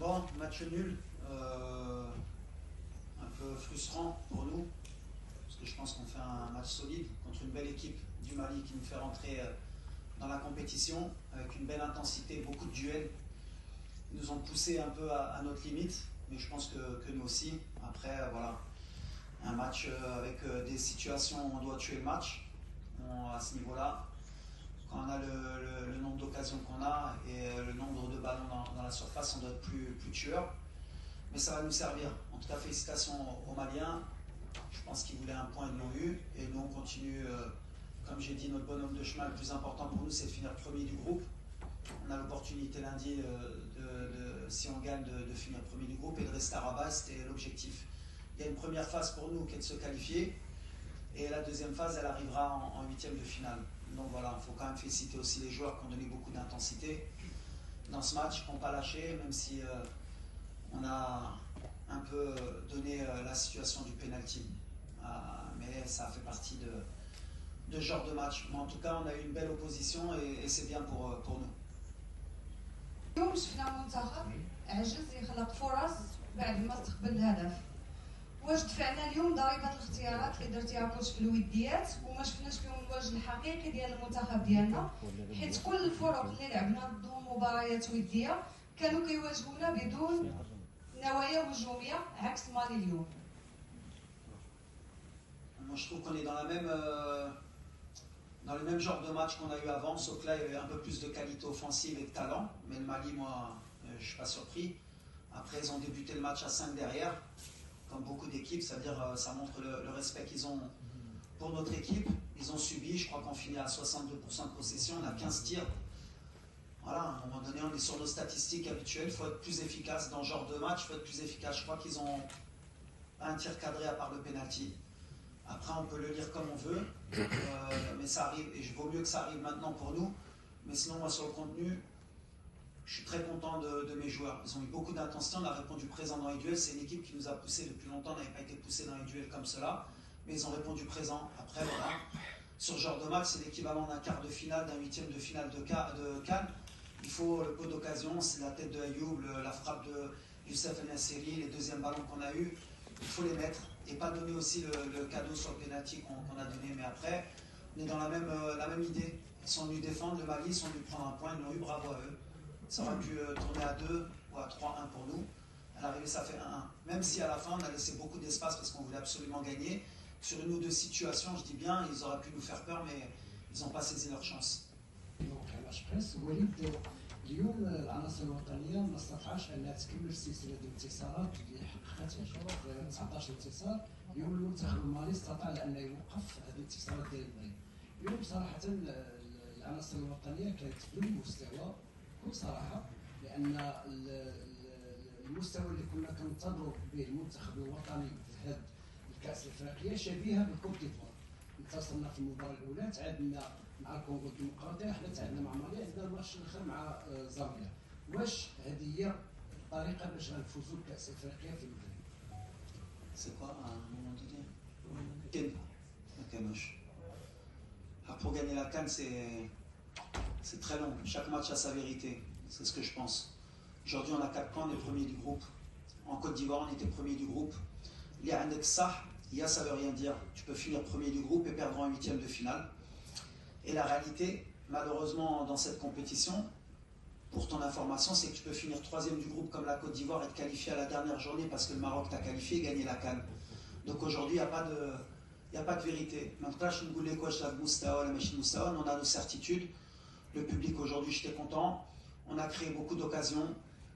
Bon, match nul, un peu frustrant pour nous, parce que je pense qu'on fait un match solide contre une belle équipe du Mali qui nous fait rentrer dans la compétition avec une belle intensité, beaucoup de duels. Ils nous ont poussé un peu à notre limite, mais je pense que nous aussi. Après, voilà, un match avec des situations où on doit tuer le match. À ce niveau-là, quand on a le nombre d'occasions qu'on a et le nombre de ballons dans la surface, on doit être plus tueur. Mais ça va nous servir. En tout cas, félicitations aux Maliens. Je pense qu'ils voulaient un point, ils l'ont eu. Et nous, on continue, comme j'ai dit, notre bonhomme de chemin le plus important pour nous, c'est de finir premier du groupe. On a l'opportunité lundi, si on gagne, de finir premier du groupe et de rester à Rabat, c'était l'objectif. Il y a une première phase pour nous qui est de se qualifier. Et la deuxième phase, elle arrivera en huitième de finale. Donc voilà, il faut quand même féliciter aussi les joueurs qui ont donné beaucoup d'intensité dans ce match, qui n'ont pas lâché, même si on a un peu donné la situation du penalty. Mais ça fait partie de ce genre de match. Mais en tout cas, on a eu une belle opposition et c'est bien pour nous. اليوم شفنا منتخب عجز يخلق فرص بعد ما استقبل الهدف. واش دفعنا اليوم ضريبه الاختيارات اللي درتيها كوتش في الوديات وما شفناش فيهم الوجه الحقيقي ديال المنتخب ديالنا، حيت كل الفرق اللي لعبنا ضدهم مباريات وديه كانوا كيواجهونا بدون نوايا هجوميه عكس مالي اليوم. Moi, je trouve qu'on est dans le même genre de match qu'on a eu avant, sauf que là, il y avait un peu plus de qualité offensive et de talent. Mais le Mali, moi, je ne suis pas surpris. Après, ils ont débuté le match à 5 derrière, comme beaucoup d'équipes, c'est-à-dire ça montre le respect qu'ils ont pour notre équipe. Ils ont subi, je crois qu'on finit à 62% de possession, on a 15 tirs. Voilà, à un moment donné, on est sur nos statistiques habituelles, il faut être plus efficace dans ce genre de match, il faut être plus efficace. Je crois qu'ils ont un tir cadré à part le penalty. Après, on peut le lire comme on veut, mais ça arrive, et il vaut mieux que ça arrive maintenant pour nous. Mais sinon, moi, sur le contenu, je suis très content de mes joueurs. Ils ont eu beaucoup d'intensité, on a répondu présent dans les duels. C'est une équipe qui nous a poussé depuis longtemps, on n'avait pas été poussé dans les duels comme cela, mais ils ont répondu présent. Après, voilà, sur ce genre de match, c'est l'équivalent d'un quart de finale, d'un huitième de finale de Cannes. Il faut le peu d'occasion, c'est la tête de Ayoub, la frappe de Youssef El Nasseri, les deuxièmes ballons qu'on a eus, il faut les mettre. Et pas donner aussi le cadeau sur le penalty qu'on a donné. Mais après, on est dans la même idée. Ils sont venus défendre le Mali, ils sont venus prendre un point, ils l'ont eu, bravo à eux. Ça aurait pu tourner à 2 ou à 3-1 pour nous. À l'arrivée, ça fait 1-1. Même si à la fin, on a laissé beaucoup d'espace parce qu'on voulait absolument gagner. Sur une ou deux situations, je dis bien, ils auraient pu nous faire peur, mais ils n'ont pas saisi leur chance. اليوم العناصر الوطنيه ما استطاعش انها تكمل سلسله الانتصارات اللي حققتها ان شاء الله 19 انتصار. اليوم المنتخب المالي استطاع انه يوقف هذه الانتصارات ديال المغرب. اليوم صراحه العناصر الوطنيه كانت دون مستوى بكل صراحه، لان المستوى اللي كنا كننتظروا به المنتخب الوطني في هذه الكاس الافريقيه شبيهه بالكوت ديفوار. انتصرنا في المباراه الاولى، تعادلنا مع الكونغو الديمقراطيه، حنا تعادلنا مع مالي، عندنا الماتش الاخر مع زامبيا. واش هذه هي الطريقه باش غنفوزوا بكاس افريقيا في المغرب؟ C'est quoi à un moment donné? La canoche. Alors pour gagner la canne, c'est très long. Chaque match a sa vérité. C'est ce que je pense. Aujourd'hui, on a 4 points, on est premier du groupe. En Côte d'Ivoire, on était premier du groupe. Il y a un ex-ça, ça veut rien dire. Tu peux finir premier du groupe et perdre en huitième de finale. Et la réalité, malheureusement, dans cette compétition, pour ton information, c'est que tu peux finir troisième du groupe comme la Côte d'Ivoire et te qualifier à la dernière journée parce que le Maroc t'a qualifié et gagné la CAN. Donc aujourd'hui, il n'y a pas de vérité. Maintenant, on a nos certitudes. Le public aujourd'hui, j'étais content. On a créé beaucoup d'occasions.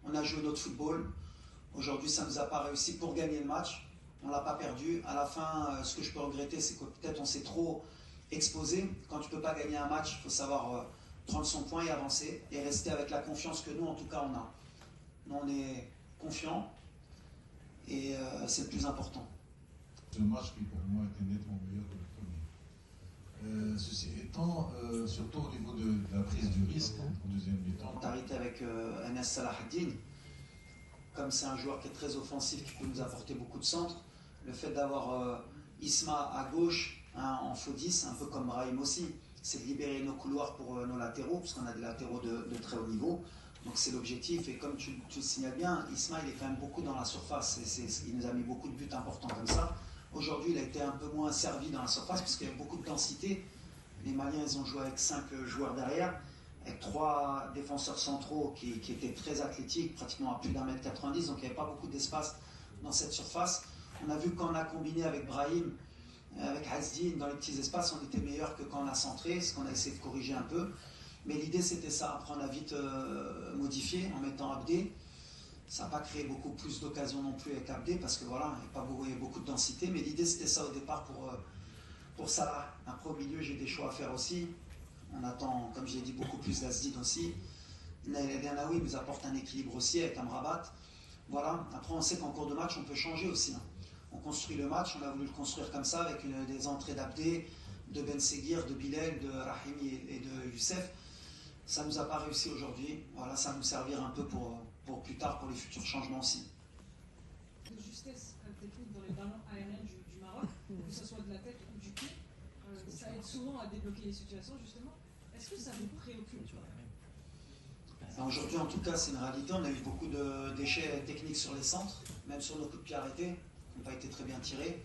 On a joué notre football. Aujourd'hui, ça ne nous a pas réussi pour gagner le match. On ne l'a pas perdu. À la fin, ce que je peux regretter, c'est que peut-être on s'est trop exposé. Quand tu ne peux pas gagner un match, il faut savoir prendre son point et avancer et rester avec la confiance que nous, en tout cas, on a. Nous, on est confiants et c'est le plus important. Ce match qui, pour moi, était nettement meilleur que le premier. Ceci étant, surtout au niveau de la prise du risque en deuxième mi-temps. On a arrêté avec Anas Salahaddin. Comme c'est un joueur qui est très offensif, qui peut nous apporter beaucoup de centres, le fait d'avoir Isma à gauche, en faux 10, un peu comme Brahim aussi, c'est de libérer nos couloirs pour nos latéraux, parce qu'on a des latéraux de très haut niveau. Donc c'est l'objectif, et comme tu le signales bien, Isma il est quand même beaucoup dans la surface, il nous a mis beaucoup de buts importants comme ça. Aujourd'hui il a été un peu moins servi dans la surface parce qu'il y a beaucoup de densité. Les Maliens ils ont joué avec 5 joueurs derrière, avec 3 défenseurs centraux qui étaient très athlétiques, pratiquement à plus d'1m90, donc il n'y avait pas beaucoup d'espace dans cette surface. On a vu que quand on a combiné avec Brahim, avec Hasdin, dans les petits espaces, on était meilleur que quand on a centré, ce qu'on a essayé de corriger un peu. Mais l'idée c'était ça, après on a vite modifié en mettant Abdé. Ça n'a pas créé beaucoup plus d'occasions non plus avec Abdé, parce que voilà, il y a beaucoup de densité, mais l'idée c'était ça au départ pour Salah. Après au milieu j'ai des choix à faire aussi. On attend, comme j'ai dit, beaucoup plus d'Asdin aussi. Naïl Naoui nous apporte un équilibre aussi avec Amrabat. Voilà, après on sait qu'en cours de match on peut changer aussi. On construit le match, on a voulu le construire comme ça, avec des entrées d'Abdé, de Ben Seguir, de Bilal, de Rahimi et de Youssef. Ça ne nous a pas réussi aujourd'hui. Voilà, ça va nous servir un peu pour plus tard, pour les futurs changements aussi. De justesse technique dans les ballons aériens du Maroc, que ce soit de la tête ou du pied, ça aide souvent à débloquer les situations justement. Est-ce que ça vous préoccupe? Aujourd'hui, en tout cas, c'est une réalité. On a eu beaucoup de déchets techniques sur les centres, même sur nos coups de pied arrêtés, qui n'ont pas été très bien tirés.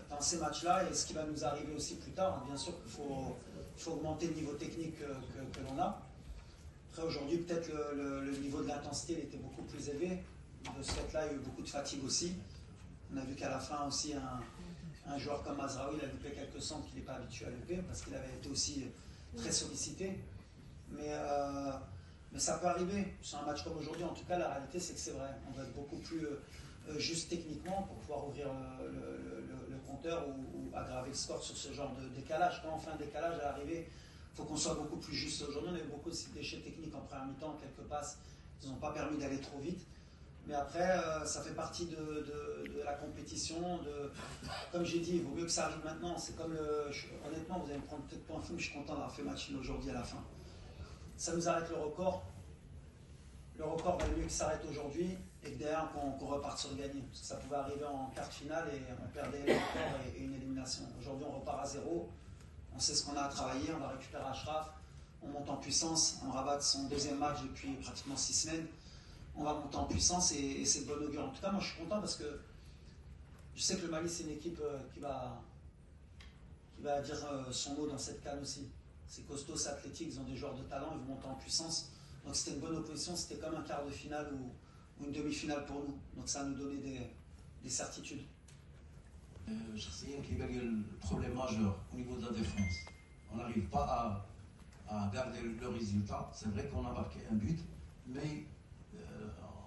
Dans ces matchs-là, et ce qui va nous arriver aussi plus tard, bien sûr qu'il faut augmenter le niveau technique que l'on a. Après, aujourd'hui, peut-être le niveau de l'intensité était beaucoup plus élevé. De ce fait-là, il y a eu beaucoup de fatigue aussi. On a vu qu'à la fin aussi, un joueur comme Mazraoui, il a loupé quelques centres qu'il n'est pas habitué à louper, parce qu'il avait été aussi très sollicité. Mais ça peut arriver. Sur un match comme aujourd'hui, en tout cas, la réalité, c'est que c'est vrai. On va être beaucoup plus juste techniquement pour pouvoir ouvrir le compteur ou aggraver le score sur ce genre de décalage. Quand on fait un décalage à l'arrivée, il faut qu'on soit beaucoup plus juste. Aujourd'hui, on a eu beaucoup de déchets techniques en première mi-temps, quelques passes qui n'ont pas permis d'aller trop vite. Mais après, ça fait partie de la compétition. Comme j'ai dit, il vaut mieux que ça arrive maintenant. C'est comme honnêtement, vous allez me prendre peut-être point fou, mais je suis content d'avoir fait match aujourd'hui à la fin. Ça nous arrête le record. Le record valait mieux qu'il s'arrête aujourd'hui et que derrière qu'on reparte sur le gagné. Parce que ça pouvait arriver en quart de finale et on perdait le record et une élimination. Aujourd'hui, on repart à 0. On sait ce qu'on a à travailler. On va récupérer Achraf. On monte en puissance. On rabat son deuxième match depuis pratiquement 6 semaines. On va monter en puissance et c'est de bon augure. En tout cas, moi je suis content parce que je sais que le Mali c'est une équipe qui va dire son mot dans cette CAN aussi. C'est costaud, c'est athlétique, ils ont des joueurs de talent, ils vont monter en puissance. Donc c'était une bonne opposition, c'était comme un quart de finale ou une demi-finale pour nous. Donc ça nous donnait des certitudes. شخصيا كيبان لي البروبليم ماجور au niveau de la défense. On n'arrive pas à garder le résultat. C'est vrai qu'on a marqué un but, mais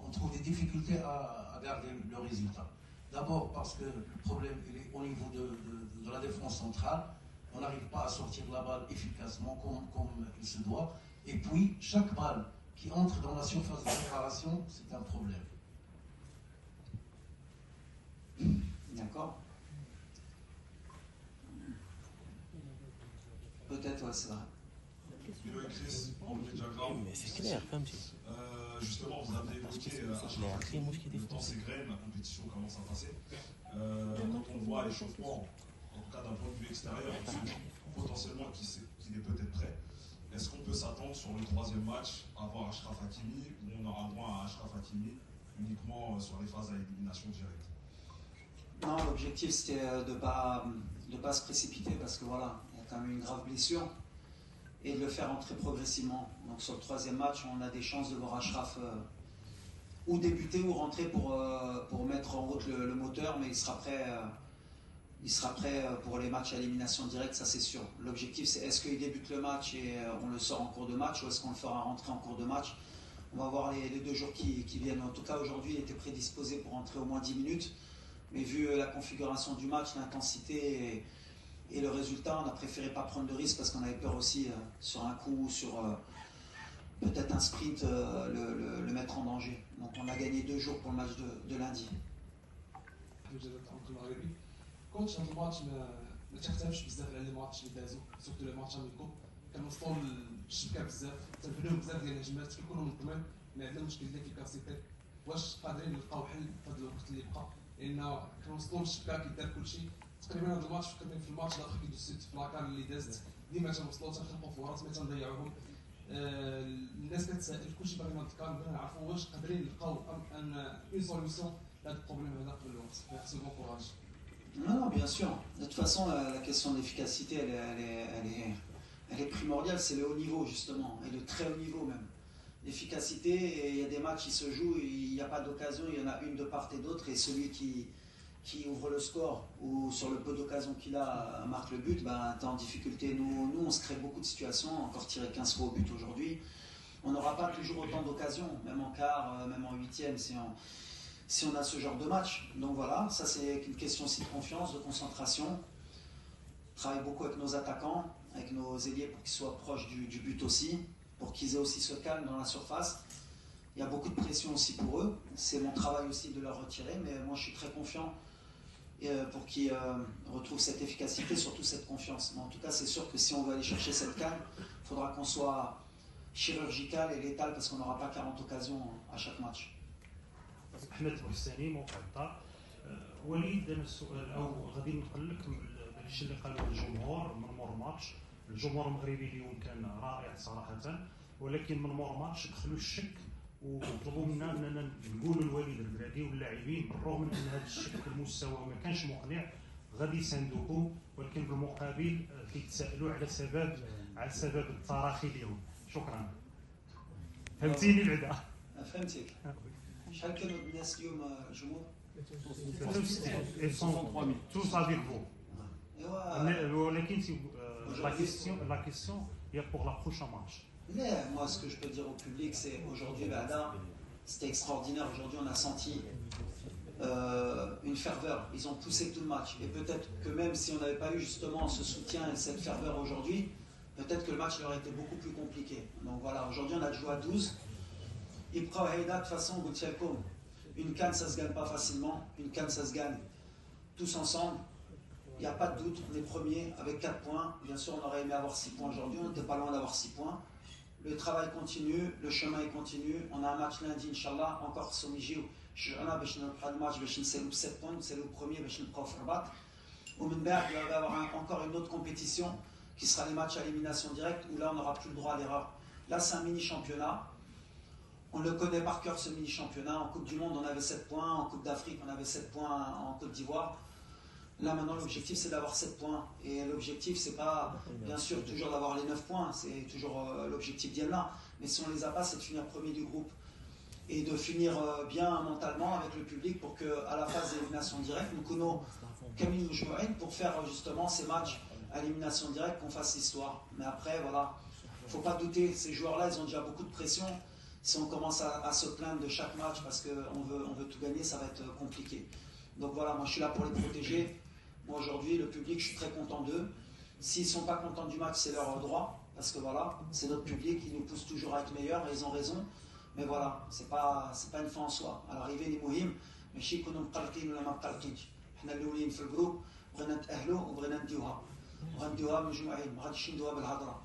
on trouve des difficultés à garder le résultat. D'abord parce que le problème il est au niveau de la défense centrale. On n'arrive pas à sortir la balle efficacement comme il se doit. Et puis, chaque balle qui entre dans la surface de réparation, c'est un problème. D'accord. Peut-être, ouais, c'est vrai. Hello Chris, mais c'est clair, comme tu justement, vous avez évoqué le temps s'égrène, la compétition commence à passer. Quand on voit l'échauffement, en tout cas d'un point de vue extérieur, potentiellement qu'il est peut-être prêt, est-ce qu'on peut s'attendre sur le troisième match à voir Achraf Hakimi ou on aura droit à Achraf Hakimi uniquement sur les phases à élimination directe? Non, l'objectif c'était de pas se précipiter parce que voilà, il y a quand même une grave blessure. Et de le faire entrer progressivement. Donc sur le troisième match, on a des chances de voir Achraf ou débuter ou rentrer pour mettre en route le moteur, mais il sera prêt pour les matchs à élimination directe, ça c'est sûr. L'objectif c'est est-ce qu'il débute le match et on le sort en cours de match ou est-ce qu'on le fera rentrer en cours de match. On va voir les 2 jours qui viennent. En tout cas aujourd'hui il était prédisposé pour rentrer au moins 10 minutes, mais vu la configuration du match, l'intensité et le résultat, on a préféré pas prendre de risque parce qu'on avait peur aussi sur un coup, sur peut-être un sprint, le mettre en danger. Donc on a gagné 2 jours pour le match de lundi. كوتش هذا الماتش ما تختلفش بزاف على لي ماتش اللي دازو سورتو لي ماتش اميكو كنوصلوا للشبكه بزاف تنبنيو بزاف ديال الهجمات كيكونوا منظمين ما عندنا مشكل ديال الكاسيتي واش قادرين نلقاو حل في هذا الوقت اللي بقى لان كنوصلوا للشبكه كيدار كلشي تقريبا هذا الماتش فكرتني في الماتش الاخر كيدوز في لاكار اللي دازت ديما تنوصلوا تنخلقوا فرص ما تنضيعوهم الناس كتسائل كلشي باغي نتكلم بغينا نعرفوا واش قادرين نلقاو ان اون سوليوشن لهذا البروبليم هذا قبل الوقت. ميرسي بوكو هاج. Non, bien sûr. De toute façon, la question d'efficacité, elle est primordiale. C'est le haut niveau, justement, et le très haut niveau même. L'efficacité, il y a des matchs qui se jouent, il n'y a pas d'occasion, il y en a une de part et d'autre, et celui qui ouvre le score ou sur le peu d'occasions qu'il a marque le but, ben, t'es en difficulté. Nous, on se crée beaucoup de situations, encore tiré 15 fois au but aujourd'hui. On n'aura pas toujours autant d'occasions, même en quart, même en huitième, si on a ce genre de match. Donc voilà, ça c'est une question aussi de confiance, de concentration. On travaille beaucoup avec nos attaquants, avec nos ailiers pour qu'ils soient proches du but aussi, pour qu'ils aient aussi ce calme dans la surface. Il y a beaucoup de pression aussi pour eux. C'est mon travail aussi de leur retirer, mais moi je suis très confiant pour qu'ils retrouvent cette efficacité, surtout cette confiance. Mais en tout cas, c'est sûr que si on veut aller chercher cette calme, il faudra qu'on soit chirurgical et létal parce qu'on n'aura pas 40 occasions à chaque match. احمد الحساني موقع الدار. وليد انا السؤال او غادي نقول لك الشيء اللي قالوا الجمهور من مور ماتش. الجمهور المغربي اليوم كان رائع صراحه، ولكن من مور ماتش دخلوا الشك وطلبوا منا اننا نقولوا لوليد البلادي واللاعبين بالرغم من ان هذا الشك المستوى ما كانش مقنع غادي يساندوكم، ولكن بالمقابل كيتسائلوا على سبب التراخي اليوم. شكرا. فهمتيني بعدا؟ فهمتك. شحال كانوا الناس اليوم الجمهور؟ 63 tous avec vous. ولكن la question est pour la prochaine match. Mais moi, ce que je peux dire au public, c'est aujourd'hui, c'était extraordinaire. Aujourd'hui, on a senti une ferveur. Ils ont poussé tout le match. Et peut-être que même si on n'avait pas eu justement ce soutien et cette ferveur aujourd'hui, peut-être que le match aurait été beaucoup plus compliqué. Donc voilà, aujourd'hui, on a joué à 12. Ibra Haïda, de toute façon, une canne, ça ne se gagne pas facilement. Une canne, ça se gagne tous ensemble. Il n'y a pas de doute, on est premier avec 4 points. Bien sûr, on aurait aimé avoir 6 points aujourd'hui. On n'était pas loin d'avoir 6 points. Le travail continue, le chemin est continu. On a un match lundi, Inch'Allah, encore Somiji. On a le match, c'est 7 points, c'est le premier, c'est le prof Rabat. Au Minber, il va y avoir encore une autre compétition qui sera les matchs à élimination directe où là, on n'aura plus le droit à l'erreur. Là, c'est un mini-championnat. On le connaît par cœur, ce mini-championnat. En Coupe du Monde, on avait 7 points. En Coupe d'Afrique, on avait 7 points en Côte d'Ivoire. Là, maintenant, l'objectif, c'est d'avoir 7 points. Et l'objectif, c'est pas, bien sûr, toujours d'avoir les 9 points. C'est toujours l'objectif d'Yelna. Mais si on les a pas, c'est de finir premier du groupe. Et de finir bien mentalement avec le public pour qu'à la phase d'élimination directe, nous connaissons Camille Jouaïd pour faire justement ces matchs à élimination directe, qu'on fasse l'histoire. Mais après, voilà, il ne faut pas douter. Ces joueurs-là, ils ont déjà beaucoup de pression. Si on commence à se plaindre de chaque match parce qu'on veut tout gagner, ça va être compliqué. Donc voilà, moi je suis là pour les protéger. Moi aujourd'hui, le public, je suis très content d'eux. S'ils ne sont pas contents du match, c'est leur droit. Parce que voilà, c'est notre public, ils nous poussent toujours à être meilleurs et ils ont raison. Mais voilà, c'est pas une fin en soi. À l'arrivée, les mouhim, mais je sais qu'on a مقلقين ولا ما مقلقينش. احنا الاولين في الجروب بغينا نتأهلوا وبغينا نديوها. وغنديوها من جمعين، ما غاديش نديوها بالهضره.